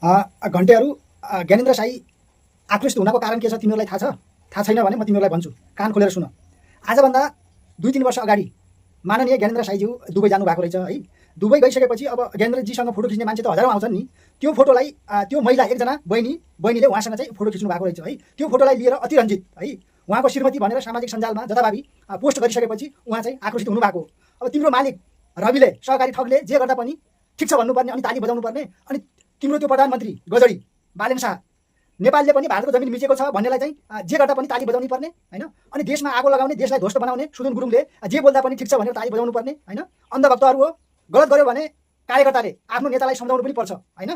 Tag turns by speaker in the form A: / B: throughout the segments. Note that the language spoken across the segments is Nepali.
A: घन्टेहरू ज्ञानेन्द्र साई आकृष्ट हुनको कारण के छ तिमीहरूलाई थाहा छ? थाहा छैन भने म तिमीहरूलाई भन्छु, कान खोलेर सुन। आजभन्दा 2-3 वर्ष अगाडि माननीय ज्ञानेन्द्र साईज्यू दुबई जानुभएको रहेछ है। दुबई गइसकेपछि अब ज्ञानेन्द्रजीसँग फोटो खिच्ने मान्छे त हजारौँ आउँछन् नि। त्यो फोटोलाई त्यो महिला एकजना बहिनीले उहाँसँग चाहिँ फोटो खिच्नु भएको रहेछ है। त्यो फोटोलाई लिएर अति रञ्जित है उहाँको श्रीमती भनेर सामाजिक सञ्जालमा जताभावी पोस्ट गरिसकेपछि उहाँ चाहिँ आकर्षित हुनुभएको। अब तिम्रो मालिक रविले, सहकारी ठगले जे गर्दा पनि ठिक छ भन्नुपर्ने अनि ताली बजाउनु पर्ने, अनि तिम्रो त्यो प्रधानमन्त्री गजडी बालेन शाह नेपालले पनि भारतको जमिन मिचेको छ भन्नेलाई चाहिँ जे गर्दा पनि ताली बजाउनु पर्ने हैन। अनि देशमा आगो लगाउने, देशलाई ध्वस्त बनाउने सुदन गुरुङले जे बोल्दा पनि ठिक छ भनेर ताली बजाउनु पर्ने हैन। अन्धभक्तहरू हो, गलत गर्यो भने कार्यकर्ताले आफ्नो नेतालाई सम्झाउनु पनि पर्छ हैन।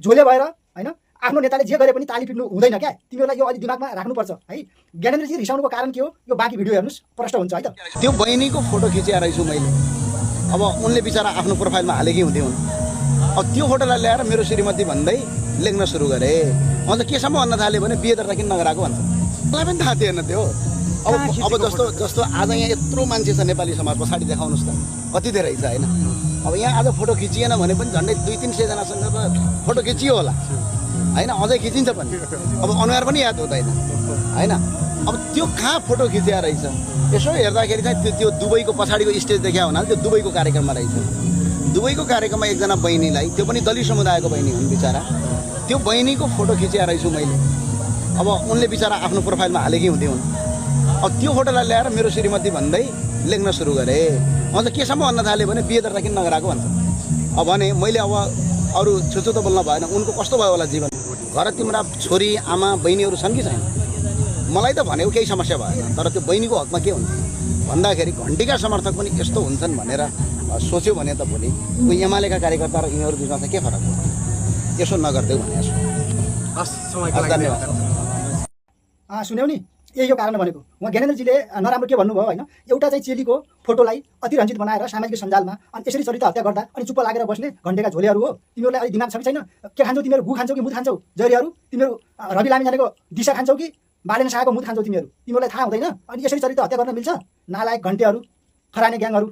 A: झोले भएर हैन आफ्नो नेताले जे गरे पनि ताली पिट्नु हुँदैन क्या। तिमीहरूलाई यो अलि दिमागमा राख्नुपर्छ है। ज्ञानेन्द्रजी रिसाउनुको कारण के हो यो बाँकी भिडियो हेर्नुस्, प्रष्ट हुन्छ है त।
B: त्यो बहिनीको फोटो खिचेर रहेछु मैले। अब उनले बिचारा आफ्नो प्रोफाइलमा हालेकै हुँदै हुन्। अब त्यो फोटोलाई ल्याएर मेरो श्रीमती भन्दै लेख्न सुरु गरे। अन्त केसम्म भन्न थाल्यो भने बिहे दर्ता किन नगराएको भन्छ। मलाई पनि थाहा थिएन त्यो। अब जस्तो आज यहाँ यत्रो मान्छे छ नेपाली समाज, पछाडि देखाउनुहोस् त कति धेरै छ होइन। अब यहाँ आज फोटो खिचिएन भने पनि झन्डै 200-300 जनासँग त फोटो खिचियो होला होइन, अझै खिचिन्छ पनि। अब अनुहार पनि याद हुँदैन होइन। अब त्यो कहाँ फोटो खिचिया रहेछ, यसो हेर्दाखेरि चाहिँ त्यो दुबईको पछाडिको स्टेज देखिया हुनाले त्यो दुबईको कार्यक्रममा रहेछ। दुबईको कार्यक्रममा एकजना बहिनीलाई, त्यो पनि दलित समुदायको बहिनी हुन् बिचारा, त्यो बहिनीको फोटो खिचिया रहेछु मैले। अब उनले बिचारा आफ्नो प्रोफाइलमा हालेकै हुँदै हुन्। अब त्यो फोटोलाई ल्याएर मेरो श्रीमती भन्दै लेख्न सुरु गरे। अन्त केसम्म भन्न थाल्यो भने बिहे दर्ता किन नगराएको भन्छ। अब भने मैले अब अरू छुछु त बोल्न भएन। उनको कस्तो भयो होला जीवन, घर तिम्रा छोरी आमा बहिनीहरू छन् कि छैन? मलाई त भनेको केही समस्या भएन, तर त्यो बहिनीको हकमा के हुन्छ भन्दाखेरि घन्टीका समर्थक पनि यस्तो हुन्छन् भनेर सोच्यो भने त भोलि कोही एमालेका कार्यकर्ता र यिनीहरू बिचमा चाहिँ के फरक हुन्छ? यसो नगर्दै भने
A: धन्यवाद। सुन्यौ नि, यही हो कारण भनेको। उहाँ ज्ञानेन्द्रजीले नराम्रो के भन्नुभयो होइन। एउटा चाहिँ चेलीको फोटोलाई अति रञ्जित बनाएर सामाजिक सञ्जालमा अनि यसरी चरित्र हत्या गर्दा अनि चुप्प लागेर बस्ने घन्टेका झोलेहरू हो। तिमीहरूलाई अलिक दिमाग छ कि छैन? के खान्छौ तिमीहरू? गु खान्छौ कि मुद खान्छौ? जरीहरू तिमीहरू रवि लामी जानेको दिशा खान्छौ कि बालेन शाहको मुद खान्छौ? तिमीहरूलाई थाहा हुँदैन अनि यसरी चरित्र हत्या गर्न मिल्छ? नालायक घन्टेहरू, खराने ग्याङहरू।